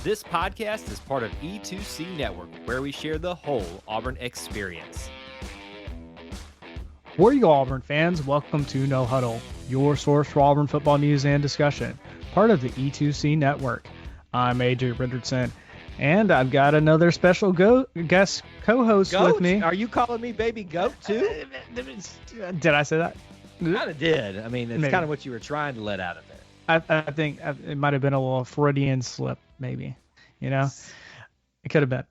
This podcast is part of E2C Network, where we share the whole Auburn experience. War Eagle Auburn fans, welcome to No Huddle, your source for Auburn football news and discussion, part of the E2C Network. I'm AJ Richardson, and I've got another special guest co-host with me. Are you calling me baby goat too? Did I say that? Kind of did. I mean, it's kind of what you were trying to let out of there. I think it might have been a little Freudian slip, maybe. You know, it could have been.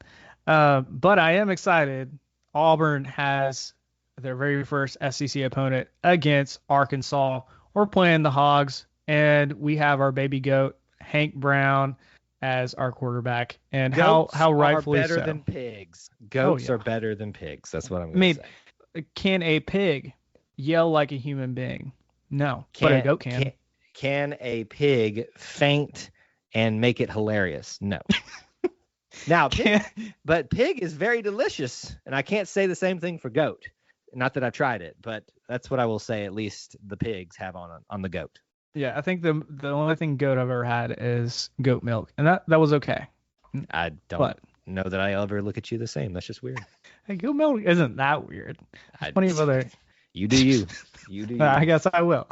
But I am excited. Auburn has their very first SEC opponent against Arkansas. We're playing the Hogs, and we have our baby goat, Hank Brown, as our quarterback. And Goats how rightfully are better so. than pigs. Goats are better than pigs. That's what I'm going to say. Can a pig yell like a human being? No, but a goat can. Can a pig faint and make it hilarious? No. Now, but pig is very delicious, and I can't say the same thing for goat. Not that I've tried it, but that's what I will say. At least the pigs have on the goat. Yeah, I think the only thing goat I've ever had is goat milk, and that was okay. I don't know that I ever look at you the same. That's just weird. Hey, goat milk isn't that weird. There's plenty of other. You do you. You do you. I guess I will.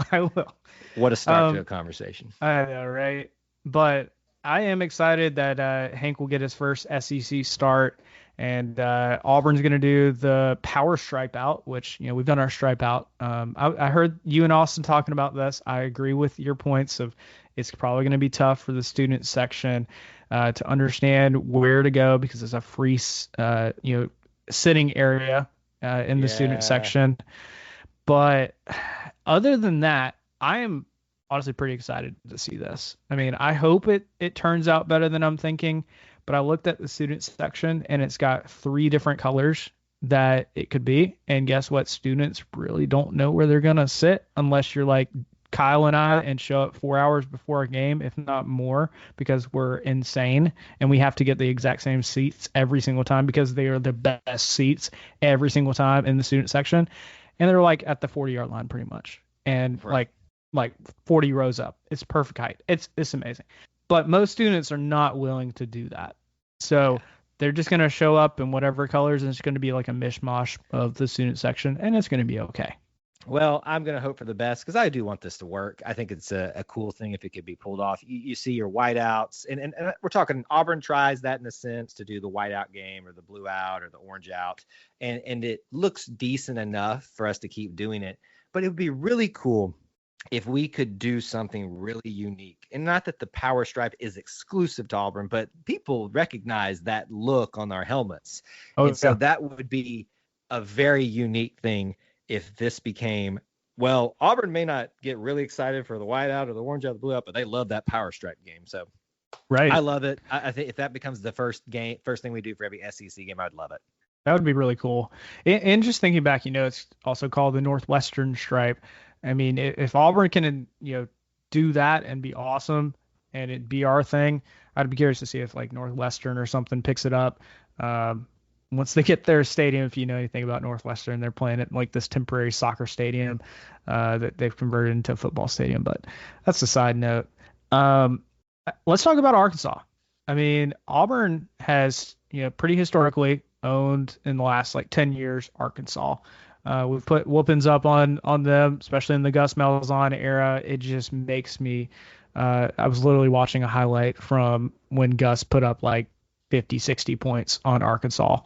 What a start to a conversation. I know, right? But I am excited that Hank will get his first SEC start, and Auburn's going to do the power stripe out, which, you know, we've done our stripe out. I heard you and Austin talking about this. I agree with your points of it's probably going to be tough for the student section to understand where to go because it's a free, sitting area in the student section. But other than that, I am honestly pretty excited to see this. I mean, I hope it turns out better than I'm thinking, but I looked at the student section and it's got 3 different colors that it could be. And guess what? Students really don't know where they're going to sit unless you're like Kyle and I and show up 4 hours before a game, if not more, because we're insane and we have to get the exact same seats every single time because they are the best seats every single time in the student section. And they're like at the 40-yard line pretty much. And like 40 rows up. It's perfect height. It's amazing. But most students are not willing to do that. So they're just going to show up in whatever colors, and it's going to be like a mishmash of the student section, and it's going to be okay. Well, I'm going to hope for the best because I do want this to work. I think it's a cool thing if it could be pulled off. You see your whiteouts, and we're talking Auburn tries that in a sense to do the whiteout game or the blue out or the orange out, and it looks decent enough for us to keep doing it. But it would be really cool if we could do something really unique. And not that the power stripe is exclusive to Auburn, but people recognize that look on our helmets. So that would be a very unique thing if this became, well, Auburn may not get really excited for the whiteout or the orange out, the blue out, but they love that power stripe game. So right. I love it. I think if that becomes the first thing we do for every SEC game, I'd love it. That would be really cool. And just thinking back, it's also called the Northwestern stripe. I mean, if Auburn can, do that and be awesome and it be our thing, I'd be curious to see if like Northwestern or something picks it up. Once they get their stadium, if you know anything about Northwestern, they're playing at like this temporary soccer stadium that they've converted into a football stadium. But that's a side note. Let's talk about Arkansas. I mean, Auburn has, pretty historically owned in the last like 10 years Arkansas. We've put whoopings up on them, especially in the Gus Malzahn era. It just makes me I was literally watching a highlight from when Gus put up like 50, 60 points on Arkansas.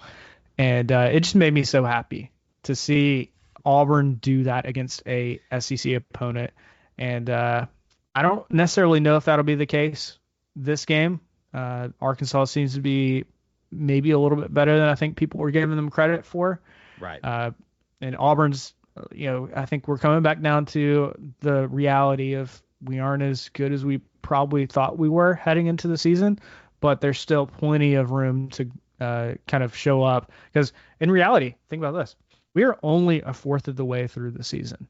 And it just made me so happy to see Auburn do that against a SEC opponent. And I don't necessarily know if that'll be the case this game. Arkansas seems to be maybe a little bit better than I think people were giving them credit for. Right. And Auburn's, I think we're coming back down to the reality of we aren't as good as we probably thought we were heading into the season, but there's still plenty of room to kind of show up. Because in reality, think about this. We are only a fourth of the way through the season.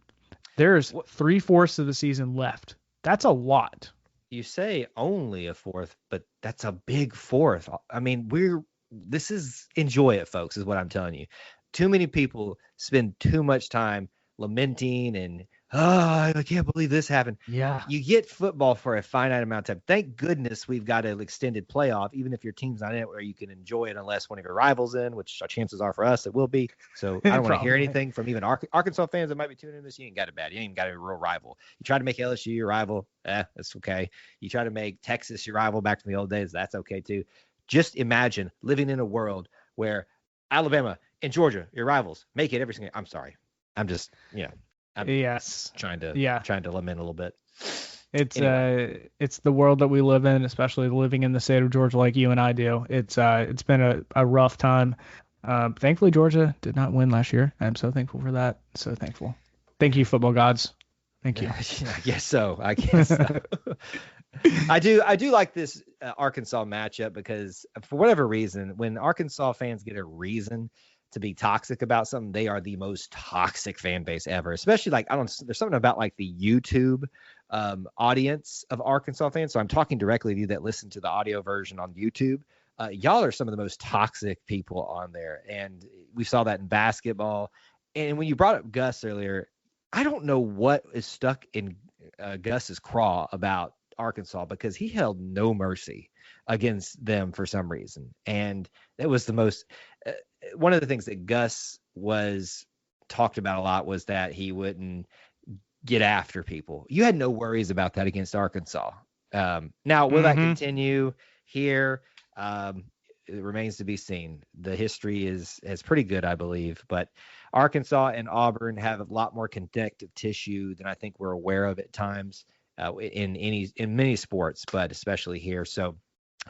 There's 3/4 of the season left. That's a lot. You say only a fourth, but that's a big fourth. I mean, enjoy it, folks, is what I'm telling you. Too many people spend too much time lamenting and oh, I can't believe this happened. Yeah. You get football for a finite amount of time. Thank goodness we've got an extended playoff, even if your team's not in it, where you can enjoy it unless one of your rivals in, which chances are for us it will be. So I don't want to hear Probably. anything from even Arkansas fans that might be tuning in this. You ain't got it bad. You ain't even got a real rival. You try to make LSU your rival, that's okay. You try to make Texas your rival back from the old days, that's okay too. Just imagine living in a world where Alabama and Georgia, your rivals, make it every single. I'm sorry. I'm just, I'm Yes. trying to Yeah. lament a little bit. It's Anyway. it's the world that we live in, especially living in the state of Georgia like you and I do. It's been a rough time. Thankfully Georgia did not win last year. I'm so thankful for that. So thankful. Thank you, football gods. Thank you. I guess so. I do like this Arkansas matchup because for whatever reason, when Arkansas fans get a reason to be toxic about something, they are the most toxic fan base ever. Especially like there's something about like the YouTube audience of Arkansas fans. So I'm talking directly to you that listen to the audio version on YouTube. Y'all are some of the most toxic people on there, and we saw that in basketball. And when you brought up Gus earlier, I don't know what is stuck in Gus's craw about Arkansas because he held no mercy against them for some reason. And it was the most one of the things that Gus was talked about a lot was that he wouldn't get after people. You had no worries about that against Arkansas. Now, will that continue here? It remains to be seen. The history is pretty good, I believe, but Arkansas and Auburn have a lot more connective tissue than I think we're aware of at times in many sports, but especially here. So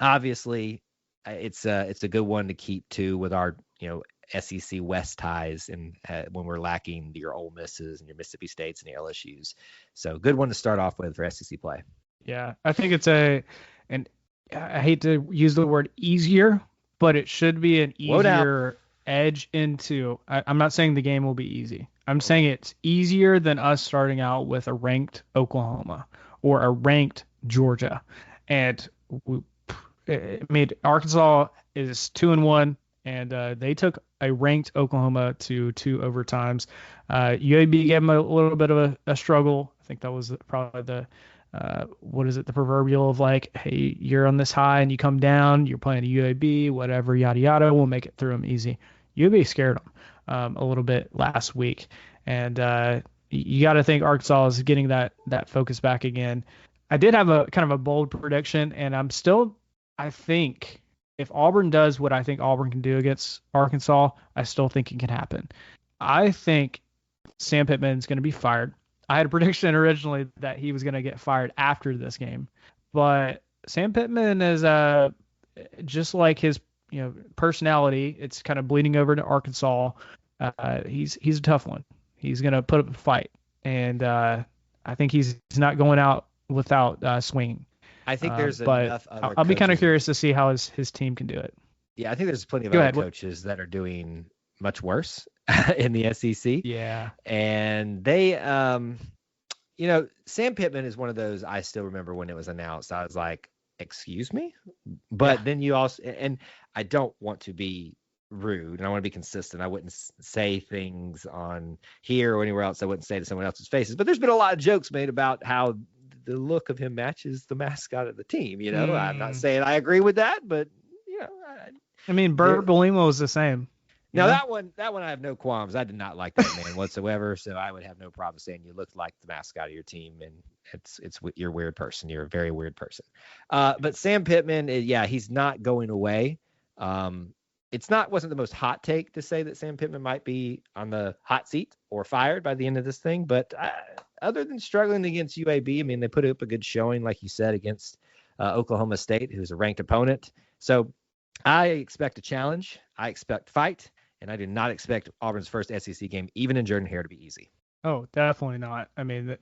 obviously, it's a good one to keep to with our SEC West ties, and when we're lacking your Ole Misses and your Mississippi States and your LSU's. So good one to start off with for SEC play. Yeah, I think it's and I hate to use the word easier, but it should be an easier edge into. I'm not saying the game will be easy. I'm saying it's easier than us starting out with a ranked Oklahoma or a ranked Georgia. And I mean, Arkansas is 2-1, and they took a ranked Oklahoma to 2 overtimes. UAB gave them a little bit of a struggle. I think that was probably the the proverbial of like, hey, you're on this high and you come down, you're playing a UAB, whatever, yada yada. We'll make it through them easy. UAB scared them a little bit last week, and you got to think Arkansas is getting that focus back again. I did have a kind of a bold prediction, and I think if Auburn does what I think Auburn can do against Arkansas, I still think it can happen. I think Sam Pittman is going to be fired. I had a prediction originally that he was going to get fired after this game, but Sam Pittman is just like his personality. It's kind of bleeding over to Arkansas. He's a tough one. He's going to put up a fight, and I think he's not going out without swinging. I think there's enough other I'll be kind of curious to see how his team can do it. Yeah, I think there's plenty of other coaches that are doing much worse in the SEC. Yeah. And they, Sam Pittman is one of those, I still remember when it was announced, I was like, excuse me? But then you also, and I don't want to be rude and I want to be consistent. I wouldn't say things on here or anywhere else I wouldn't say to someone else's faces. But there's been a lot of jokes made about how the look of him matches the mascot of the team. I'm not saying I agree with that, but I mean, Bert Bolima was the same. Now that one I have no qualms. I did not like that man whatsoever, so I would have no problem saying you looked like the mascot of your team, and you're a weird person. You're a very weird person. But Sam Pittman, he's not going away. Wasn't the most hot take to say that Sam Pittman might be on the hot seat or fired by the end of this thing, but other than struggling against UAB, I mean, they put up a good showing, like you said, against Oklahoma State, who's a ranked opponent. So I expect a challenge. I expect fight. And I do not expect Auburn's first SEC game, even in Jordan-Hare, to be easy. Oh, definitely not. I mean,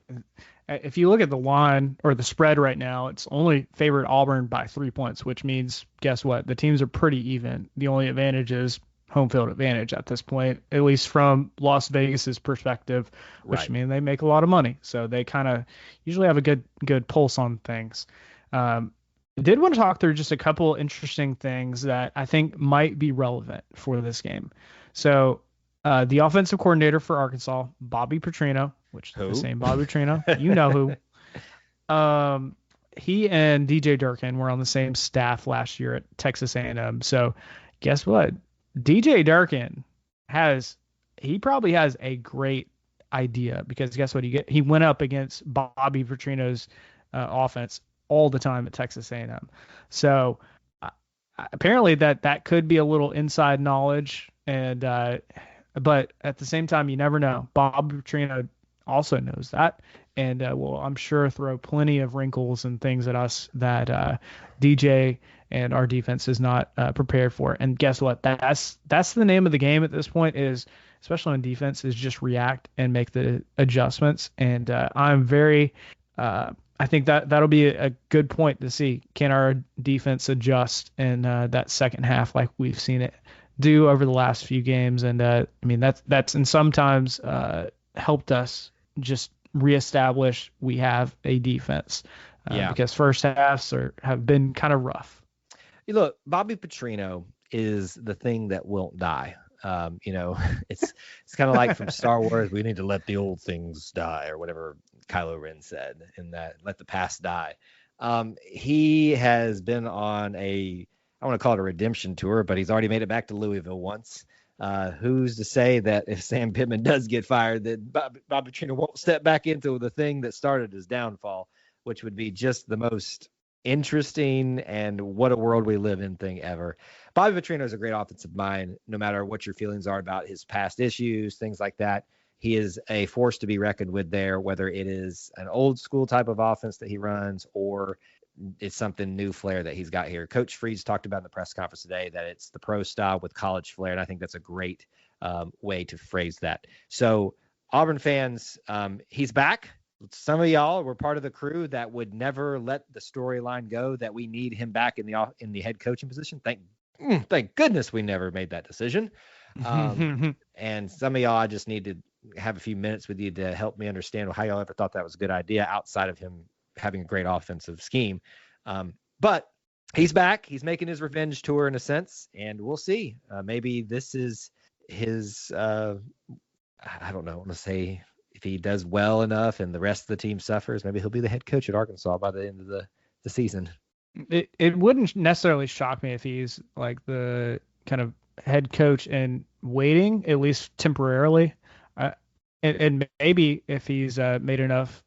if you look at the line or the spread right now, it's only favored Auburn by 3 points, which means, guess what? The teams are pretty even. The only advantage is home field advantage at this point, at least from Las Vegas's perspective, which means they make a lot of money. So they kind of usually have a good pulse on things. I did want to talk through just a couple interesting things that I think might be relevant for this game. So the offensive coordinator for Arkansas, Bobby Petrino, which is the Who? same Bobby Petrino. You know who. He and DJ Durkin were on the same staff last year at Texas A&M. So guess what? DJ Durkin he probably has a great idea, because guess what? He went up against Bobby Petrino's offense all the time at Texas A&M. So apparently that could be a little inside knowledge, and but at the same time, you never know. Bobby Petrino also knows that, and will, I'm sure, throw plenty of wrinkles and things at us that DJ and our defense is not prepared for. And guess what? That's the name of the game at this point, is especially on defense, is just react and make the adjustments. And I'm very I think that'll be a good point to see. Can our defense adjust in that second half like we've seen it do over the last few games? And I mean, that's and sometimes helped us just reestablish we have a defense. Because first halves have been kind of rough. Look, Bobby Petrino is the thing that won't die. It's kind of like from Star Wars, we need to let the old things die, or whatever Kylo Ren said in that, let the past die. He has been on I want to call it a redemption tour, but he's already made it back to Louisville once. Who's to say that if Sam Pittman does get fired, that Bobby Petrino won't step back into the thing that started his downfall, which would be just the most interesting and what a world we live in thing ever. Bobby Petrino is a great offensive mind, no matter what your feelings are about his past issues, things like that. He is a force to be reckoned with there, whether it is an old school type of offense that he runs or it's something new flair that he's got here. Coach Freeze talked about in the press conference today that it's the pro style with college flair, and I think that's a great way to phrase that. So Auburn fans, he's back. Some of y'all were part of the crew that would never let the storyline go that we need him back in the head coaching position. Thank goodness we never made that decision. And some of y'all, I just need to have a few minutes with you to help me understand how y'all ever thought that was a good idea outside of him having a great offensive scheme. But he's back. He's making his revenge tour in a sense, and we'll see. Maybe this is his, I don't know, I want to say, if he does well enough and the rest of the team suffers, maybe he'll be the head coach at Arkansas by the end of the season. It wouldn't necessarily shock me if he's like the kind of head coach in waiting, at least temporarily. And maybe if he's made enough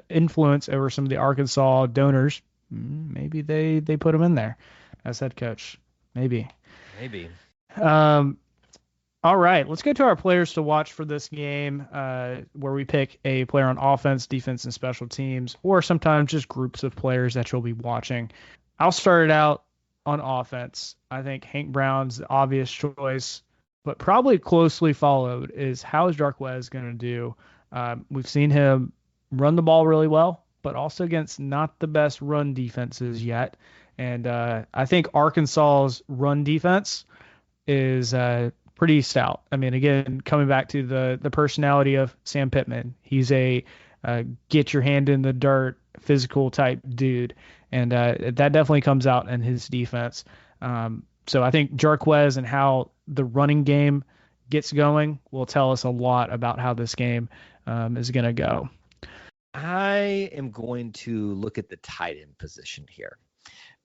influence over some of the Arkansas donors, maybe they put him in there as head coach. Maybe. All right, let's go to our players to watch for this game, where we pick a player on offense, defense, and special teams, or sometimes just groups of players that you'll be watching. I'll start it out on offense. I think Hank Brown's the obvious choice, but probably closely followed is how is Jarquez going to do? We've seen him run the ball really well, but also against not the best run defenses yet. And I think Arkansas's run defense is pretty stout. I mean, again, coming back to the personality of Sam Pittman, he's a get your hand in the dirt, physical type dude, and that definitely comes out in his defense. So I think Jarquez and how the running game gets going will tell us a lot about how this game is going to go. I am going to look at the tight end position here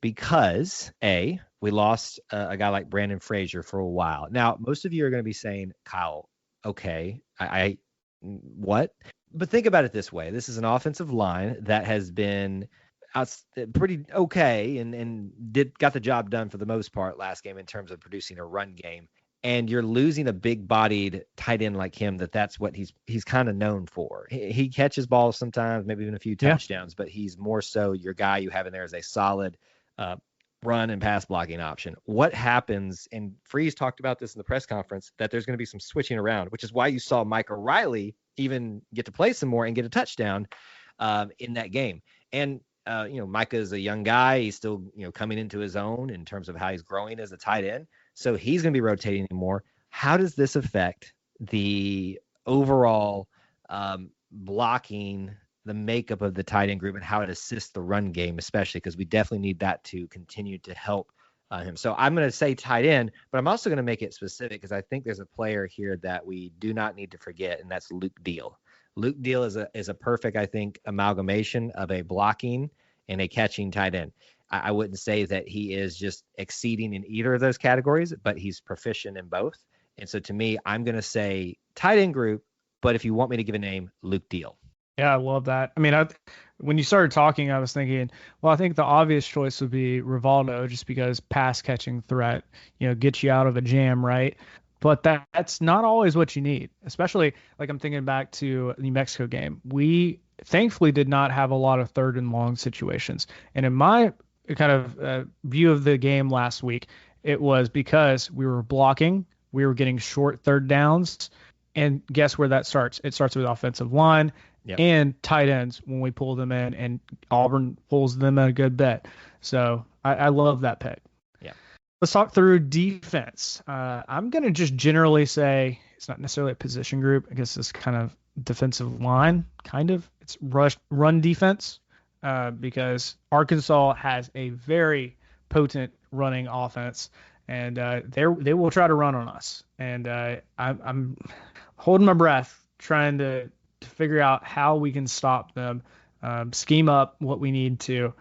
because, we lost a guy like Brandon Frazier for a while. Now, most of you are going to be saying, Kyle, okay, I what? But think about it this way. This is an offensive line that has been pretty okay and got the job done for the most part last game in terms of producing a run game. And you're losing a big-bodied tight end like him. That's what he's kind of known for. He catches balls sometimes, maybe even a few touchdowns, but he's more so your guy you have in there as a solid run and pass blocking option. What happens, and Freeze talked about this in the press conference, that there's going to be some switching around, which is why you saw Mike O'Reilly even get to play some more and get a touchdown in that game. And Micah is a young guy. He's still, coming into his own in terms of how he's growing as a tight end. So he's going to be rotating more. How does this affect the overall blocking, the makeup of the tight end group, and how it assists the run game, especially because we definitely need that to continue to help him. So I'm going to say tight end, but I'm also going to make it specific because I think there's a player here that we do not need to forget, and that's Luke Deal. Luke Deal is a perfect, I think, amalgamation of a blocking and a catching tight end. I wouldn't say that he is just exceeding in either of those categories, but he's proficient in both. And so to me, I'm going to say tight end group, but if you want me to give a name, Luke Deal. Yeah, I love that. I mean, when you started talking, I was thinking, well, I think the obvious choice would be Rivaldo, just because pass catching threat, gets you out of a jam, right? But that's not always what you need, especially like I'm thinking back to the New Mexico game. We thankfully did not have a lot of third and long situations. And in my kind of view of the game last week, it was because we were blocking, we were getting short third downs. And guess where that starts? It starts with offensive line. Yep. And tight ends when we pull them in, and Auburn pulls them in a good bet. So I love that pick. Yeah. Let's talk through defense. I'm going to just generally say it's not necessarily a position group. I guess it's kind of defensive line, kind of. It's run defense because Arkansas has a very potent running offense, and they will try to run on us. And I'm holding my breath trying to figure out how we can stop them, scheme up what we need to.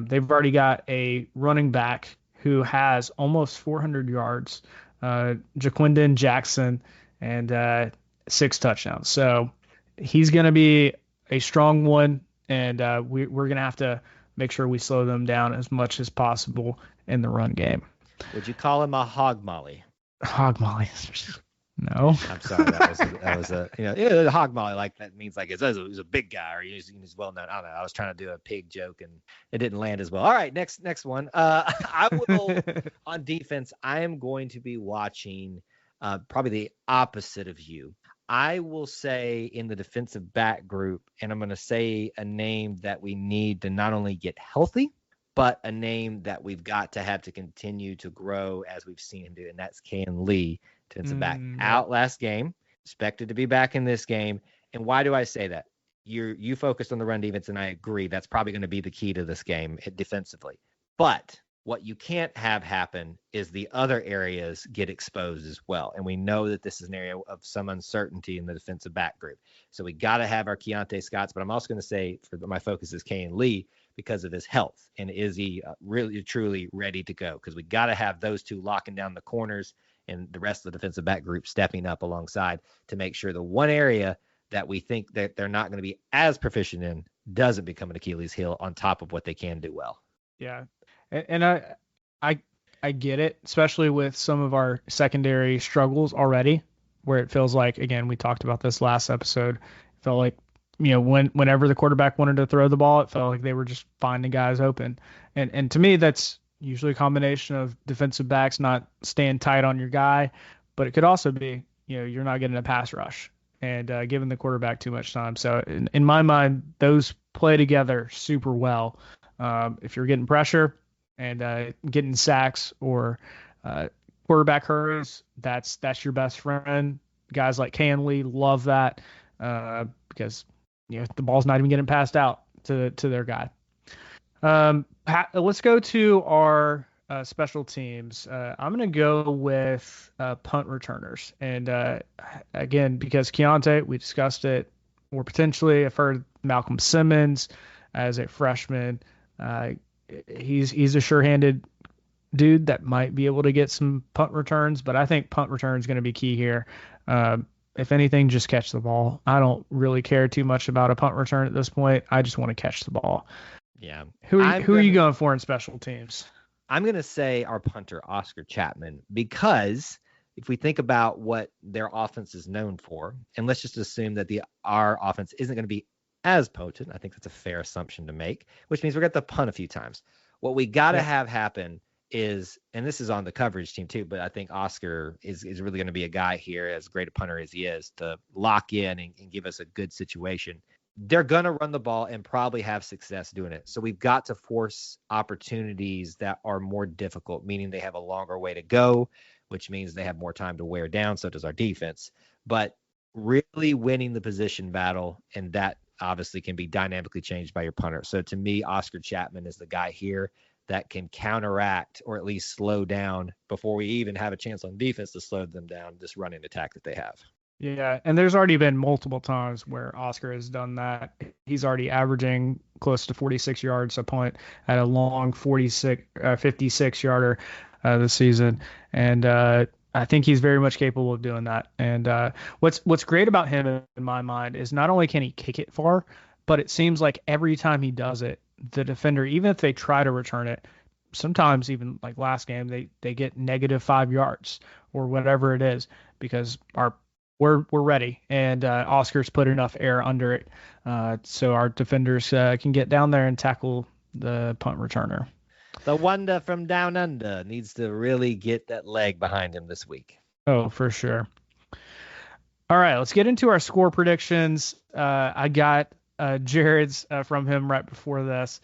They've already got a running back who has almost 400 yards, Jaquindon Jackson, and 6 touchdowns. So he's going to be a strong one, and we're going to have to make sure we slow them down as much as possible in the run game. Would you call him a hog molly? Hog molly. No. I'm sorry. That was a hog molly, like that means like he's a big guy or he's well known. I don't know. I was trying to do a pig joke and it didn't land as well. All right, next one. I will on defense. I am going to be watching probably the opposite of you. I will say in the defensive back group, and I'm going to say a name that we need to not only get healthy, but a name that we've got to have to continue to grow as we've seen him do, and that's Kayan Lee. Defensive back out last game, expected to be back in this game. And why do I say that? You focused on the run defense, and I agree. That's probably going to be the key to this game defensively. But what you can't have happen is the other areas get exposed as well. And we know that this is an area of some uncertainty in the defensive back group. So we got to have our Keontae Scotts, but I'm also going to say my focus is Kayan Lee because of his health. And is he really, truly ready to go? Because we got to have those two locking down the corners and the rest of the defensive back group stepping up alongside to make sure the one area that we think that they're not going to be as proficient in doesn't become an Achilles heel on top of what they can do well. Yeah. And I get it, especially with some of our secondary struggles already, where it feels like, again, we talked about this last episode, it felt like, whenever the quarterback wanted to throw the ball, it felt like they were just finding guys open. And to me, that's usually a combination of defensive backs not staying tight on your guy, but it could also be, you're not getting a pass rush and giving the quarterback too much time. So in my mind, those play together super well. If you're getting pressure and getting sacks or quarterback hurries, that's your best friend. Guys like Kayan Lee love that because the ball's not even getting passed out to their guy. Let's go to our special teams. I'm going to go with punt returners. And again, because Keontae, we discussed it, or potentially I've heard Malcolm Simmons as a freshman. He's a sure-handed dude that might be able to get some punt returns, but I think punt return is going to be key here. If anything, just catch the ball. I don't really care too much about a punt return at this point. I just want to catch the ball. Yeah. Who are you going for in special teams? I'm going to say our punter, Oscar Chapman, because if we think about what their offense is known for, and let's just assume that our offense isn't going to be as potent. I think that's a fair assumption to make, which means we're going to punt a few times. What we got to have happen is, and this is on the coverage team too, but I think Oscar is really going to be a guy here, as great a punter as he is, to lock in and give us a good situation. They're going to run the ball and probably have success doing it. So we've got to force opportunities that are more difficult, meaning they have a longer way to go, which means they have more time to wear down. So does our defense. But really winning the position battle, and that obviously can be dynamically changed by your punter. So to me, Oscar Chapman is the guy here that can counteract or at least slow down before we even have a chance on defense to slow them down, this running attack that they have. Yeah, and there's already been multiple times where Oscar has done that. He's already averaging close to 46 yards a punt at a long 56 yarder this season, and I think he's very much capable of doing that. And what's great about him in my mind is not only can he kick it far, but it seems like every time he does it, the defender, even if they try to return it, sometimes even like last game, they get -5 yards or whatever it is because our we're ready, and Oscar's put enough air under it so our defenders can get down there and tackle the punt returner. The wonder from down under needs to really get that leg behind him this week. Oh, for sure. All right, let's get into our score predictions. I got Jared's from him right before this.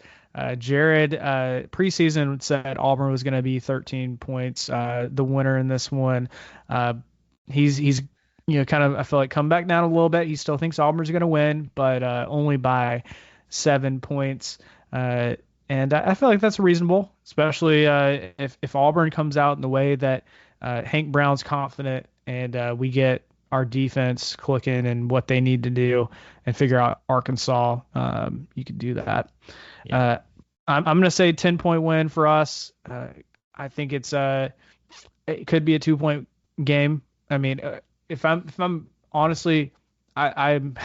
Jared preseason said Auburn was going to be 13 points, the winner in this one. He's kind of, I feel like, come back down a little bit. He still thinks Auburn's going to win, but only by 7 points. And I feel like that's reasonable, especially if Auburn comes out in the way that Hank Brown's confident and we get our defense clicking and what they need to do and figure out Arkansas. You could do that. Yeah. I'm going to say 10-point win for us. I think it could be a 2-point game. I mean, if I'm honestly, I'm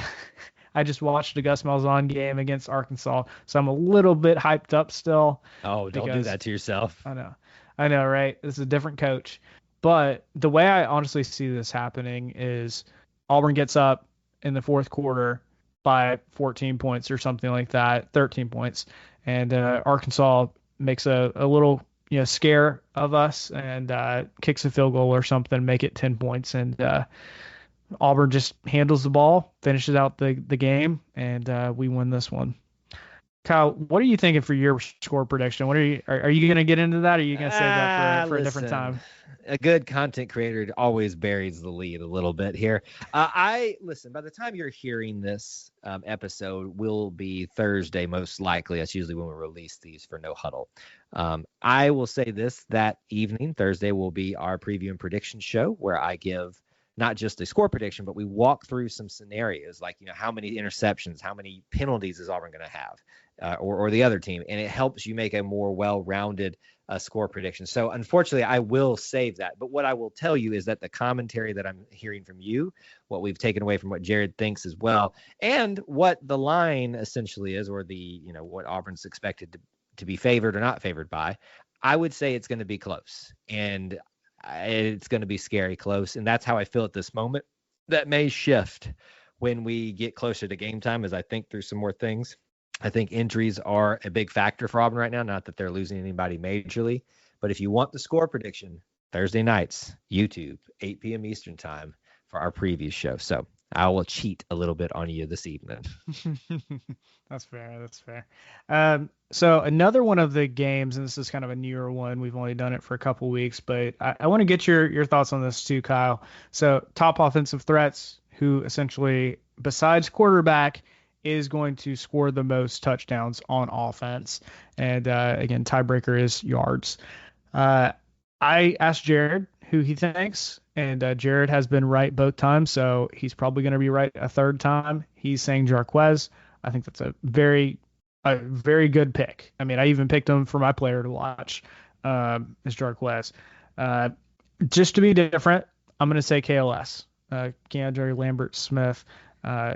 I just watched a Gus Malzahn game against Arkansas, so I'm a little bit hyped up still. Oh, don't do that to yourself. I know, right? This is a different coach. But the way I honestly see this happening is Auburn gets up in the fourth quarter by 14 points or something like that, 13 points, and Arkansas makes a little scare of us and kicks a field goal or something, make it 10 points, and Auburn just handles the ball, finishes out the game, and we win this one. Kyle, what are you thinking for your score prediction? What are you going to get into that? Or are you going to save that for a different time? A good content creator always buries the lead a little bit here. By the time you're hearing this episode will be Thursday, most likely. That's usually when we release these for No Huddle. I will say this, that evening, Thursday, will be our preview and prediction show where I give not just a score prediction, but we walk through some scenarios like, how many interceptions, how many penalties is Auburn going to have, or the other team. And it helps you make a more well-rounded score prediction. So unfortunately, I will save that. But what I will tell you is that the commentary that I'm hearing from you, what we've taken away from what Jared thinks as well, and what the line essentially is, or the, what Auburn's expected to be favored or not favored by, I would say it's going to be close. And it's going to be scary close. And that's how I feel at this moment. That may shift when we get closer to game time as I think through some more things. I think injuries are a big factor for Auburn right now. Not that they're losing anybody majorly, but if you want the score prediction, Thursday nights, YouTube, 8 p.m. Eastern time for our preview show. So I will cheat a little bit on you this evening. That's fair. So another one of the games, and this is kind of a newer one. We've only done it for a couple weeks, but I want to get your thoughts on this too, Kyle. So top offensive threats, who essentially, besides quarterback, is going to score the most touchdowns on offense. And again, tiebreaker is yards. I asked Jared who he thinks, and Jared has been right both times, so he's probably going to be right a third time. He's saying Jarquez. I think that's a very good pick. I mean, I even picked him for my player to watch, is Jarquez. Just to be different, I'm going to say KLS, Keandre Lambert-Smith.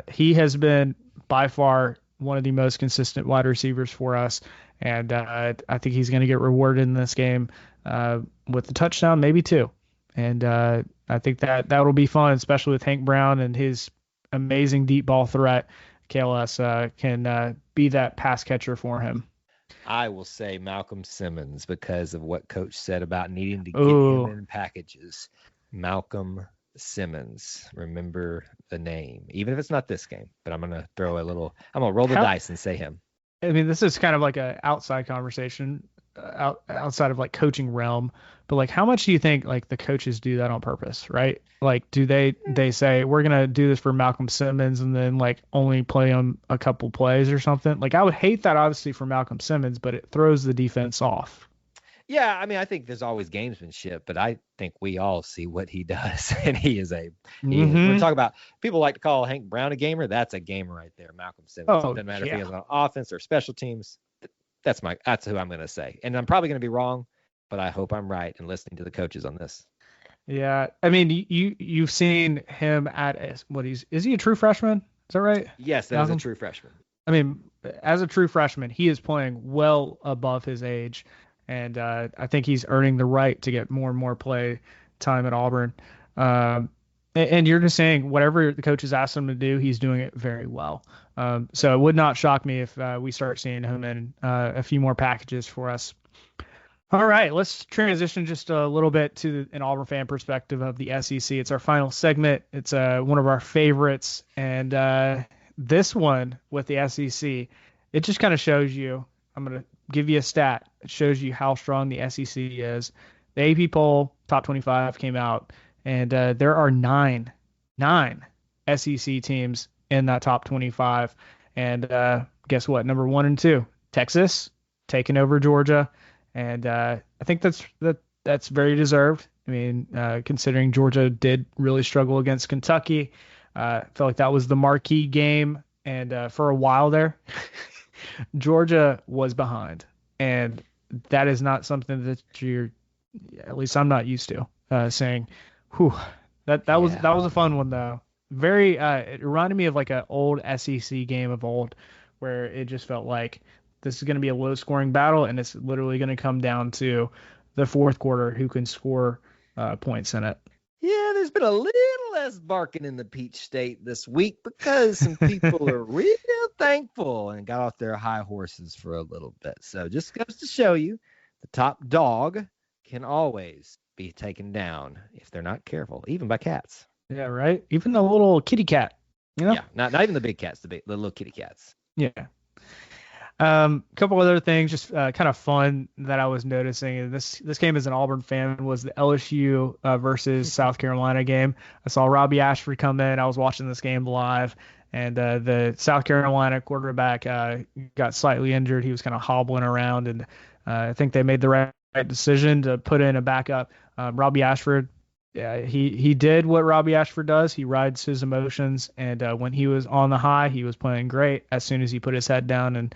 He has been by far one of the most consistent wide receivers for us, and I think he's going to get rewarded in this game with a touchdown, maybe two. And I think that will be fun, especially with Hank Brown and his amazing deep ball threat. KLS can be that pass catcher for him. I will say Malcolm Simmons because of what Coach said about needing to get him in packages. Malcolm Simmons. Remember the name, even if it's not this game. But I'm gonna roll the dice and say him. I mean, this is kind of like an outside conversation, outside of like coaching realm. But like, how much do you think like the coaches do that on purpose, right? Like, do they say we're gonna do this for Malcolm Simmons and then like only play him a couple plays or something? Like, I would hate that obviously for Malcolm Simmons, but it throws the defense off. Yeah, I mean, I think there's always gamesmanship, but I think we all see what he does, and he is. We're Mm-hmm. talking about people like to call Hank Brown a gamer. That's a gamer right there, Malcolm Simmons. Oh Doesn't matter if he yeah. is on offense or special teams. That's who I'm going to say, and I'm probably going to be wrong, but I hope I'm right in listening to the coaches on this. Yeah. I mean, you've seen him at what is he a true freshman? Is that right, Yes, that is a Malcolm? true freshman. I mean, as a true freshman, he is playing well above his age, and I think he's earning the right to get more and more play time at Auburn. Um, and you're just saying whatever the coaches asked him to do, he's doing it very well. So it would not shock me if we start seeing him in a few more packages for us. All right, let's transition just a little bit to an Auburn fan perspective of the SEC. It's our final segment. It's one of our favorites, and this one with the SEC, it just kind of shows you. I'm going to give you a stat. It shows you how strong the SEC is. The AP poll, top 25, came out, and there are nine SEC teams in that top 25. And guess what? Number 1 and 2, Texas, taking over Georgia. And I think that's very deserved. I mean, considering Georgia did really struggle against Kentucky, I felt like that was the marquee game. And for a while there, Georgia was behind. And that is not something that at least I'm not used to saying, whew, that was a fun one though. Very, it reminded me of like an old SEC game of old where it just felt like this is going to be a low scoring battle, and it's literally going to come down to the fourth quarter who can score points in it. Yeah, there's been a little less barking in the Peach State this week because some people are real thankful and got off their high horses for a little bit. So just goes to show you the top dog can always be taken down if they're not careful, even by cats. Yeah, right? Even the little kitty cat, you know? Yeah, not even the big cats, the little kitty cats. Yeah. A couple other things, just kind of fun that I was noticing. And this game as an Auburn fan was the LSU versus South Carolina game. I saw Robbie Ashford come in. I was watching this game live, and the South Carolina quarterback got slightly injured. He was kind of hobbling around, and I think they made the right decision to put in a backup. Robbie Ashford, he did what Robbie Ashford does. He rides his emotions, and when he was on the high, he was playing great. As soon as he put his head down, and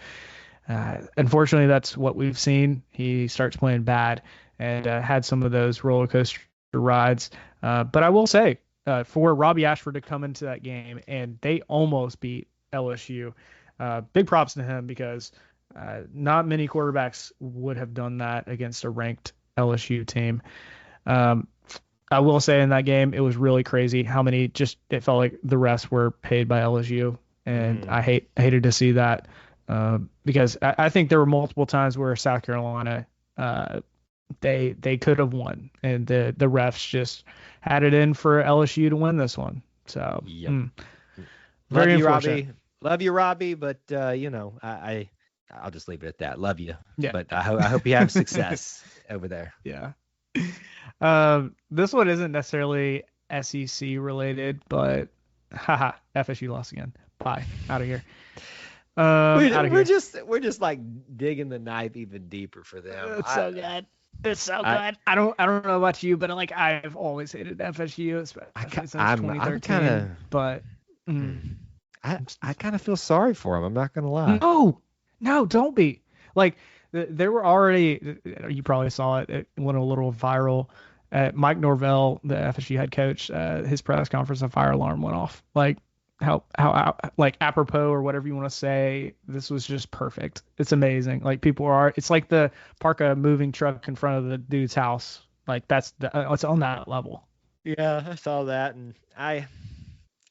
unfortunately, that's what we've seen. He starts playing bad and had some of those roller coaster rides. But I will say, for Robbie Ashford to come into that game and they almost beat LSU, big props to him because not many quarterbacks would have done that against a ranked LSU team. I will say in that game, it was really crazy how many it felt like the refs were paid by LSU. And I hated to see that. Because I think there were multiple times where South Carolina, they could have won, and the refs just had it in for LSU to win this one. So, Love you, Robbie. Love you, Robbie. But I'll just leave it at that. Love you. Yeah. But I hope you have success over there. Yeah. This one isn't necessarily SEC related, but FSU lost again. Bye. Out of here. We're just like digging the knife even deeper for them. It's so good. It's so good. I don't know about you, but like I've always hated FSU, especially since 2013. But I kind of feel sorry for them. I'm not gonna lie. No, don't be. Like there were already. You probably saw it. It went a little viral. Mike Norvell, the FSU head coach, his press conference, a fire alarm went off. Like. How like apropos or whatever you want to say, this was just perfect. It's amazing. Like it's like the park a moving truck in front of the dude's house. Like it's on that level. Yeah, I saw that, and I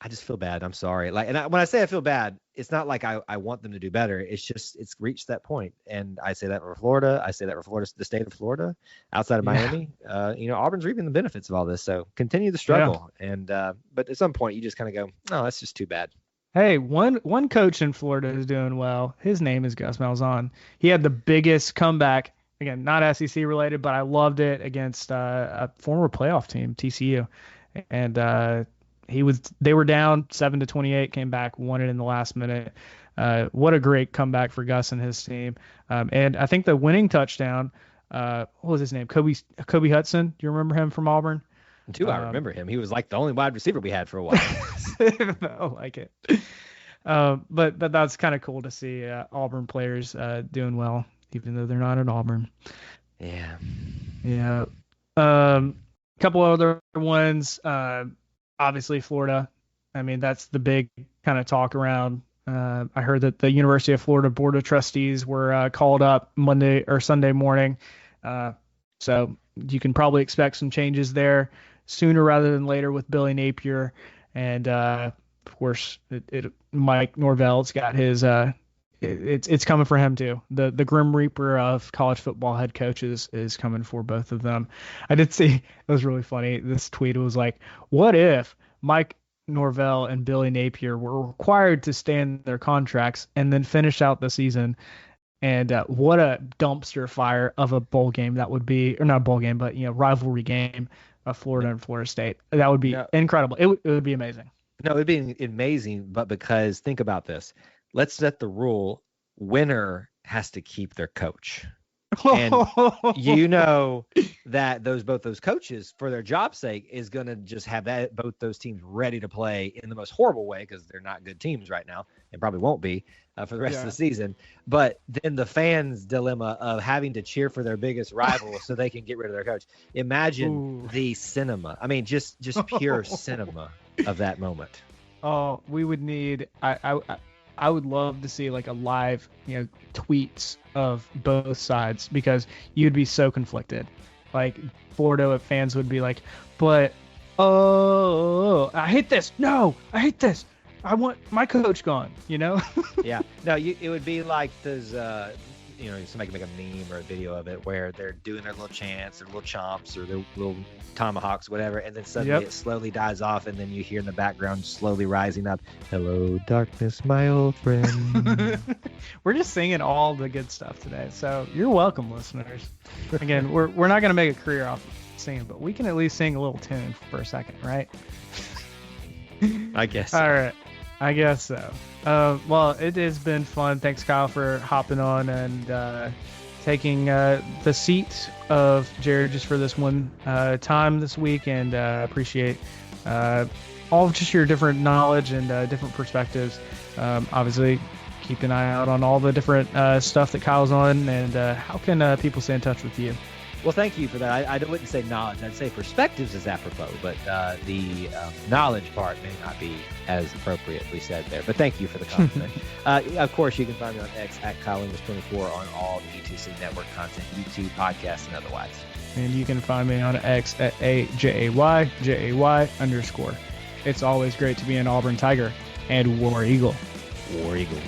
just feel bad. I'm sorry. Like, and when I say I feel bad, it's not like I want them to do better. It's just it's reached that point, and I say that for Florida. I say that for Florida, the state of Florida, outside of Miami. Auburn's reaping the benefits of all this. So continue the struggle, and but at some point you just kind of go, no, that's just too bad. Hey, one coach in Florida is doing well. His name is Gus Malzahn. He had the biggest comeback. Again, not SEC related, but I loved it against a former playoff team, TCU, and they were down 7-28, came back, won it in the last minute. What a great comeback for Gus and his team. And I think the winning touchdown what was his name? Kobe Hudson. Do you remember him from Auburn? I remember him. He was like the only wide receiver we had for a while. I like it. But that's kind of cool to see Auburn players doing well, even though they're not at Auburn. Yeah. Yeah. A couple other ones. Obviously, Florida. I mean, that's the big kind of talk around. I heard that the University of Florida Board of Trustees were called up Monday or Sunday morning. So you can probably expect some changes there sooner rather than later with Billy Napier. And, of course, Mike Norvell's got his it's coming for him too. The Grim Reaper of college football head coaches is coming for both of them. I did see, it was really funny. This tweet was like, what if Mike Norvell and Billy Napier were required to stay in their contracts and then finish out the season? And what a dumpster fire of a bowl game that would be, or not a bowl game, but rivalry game of Florida and Florida State. That would be incredible. It would be amazing. No, it'd be amazing, but because think about this. Let's set the rule. Winner has to keep their coach. And that both those coaches, for their job's sake, is going to just have both those teams ready to play in the most horrible way, because they're not good teams right now and probably won't be for the rest of the season. But then the fans' dilemma of having to cheer for their biggest rival so they can get rid of their coach. Imagine the cinema. I mean, just pure cinema of that moment. Oh, we would need. I would love to see like a live, tweets of both sides, because you'd be so conflicted. Like Florida fans would be like, but I hate this. No, I hate this. I want my coach gone. Yeah. No, it would be like those. Somebody can make a meme or a video of it where they're doing their little chants, their little chomps, or their little tomahawks, whatever, and then suddenly it slowly dies off, and then you hear in the background slowly rising up, "Hello, darkness, my old friend." We're just singing all the good stuff today, so you're welcome, listeners. Again, we're not going to make a career off of singing, but we can at least sing a little tune for a second, right? I guess. All right. I guess so. Well, it has been fun. Thanks, Kyle, for hopping on and taking the seat of Jared just for this one time this week, and appreciate all of just your different knowledge and different perspectives. Obviously, keep an eye out on all the different stuff that Kyle's on, and how can people stay in touch with you? Well, thank you for that. I wouldn't say knowledge. I'd say perspectives is apropos, but the knowledge part may not be as appropriately said there. But thank you for the compliment. Of course, you can find me on X at KyleEnglish24 on all the E2C network content, YouTube, podcasts, and otherwise. And you can find me on X at AJAY_. It's always great to be an Auburn Tiger and War Eagle. War Eagle.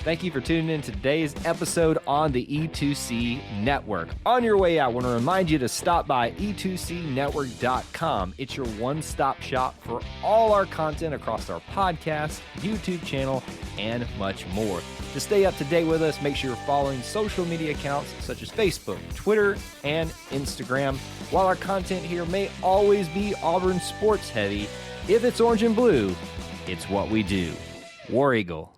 Thank you for tuning in to today's episode on the E2C Network. On your way out, I want to remind you to stop by e2cnetwork.com. It's your one-stop shop for all our content across our podcast, YouTube channel, and much more. To stay up to date with us, make sure you're following social media accounts such as Facebook, Twitter, and Instagram. While our content here may always be Auburn sports heavy, if it's orange and blue, it's what we do. War Eagle.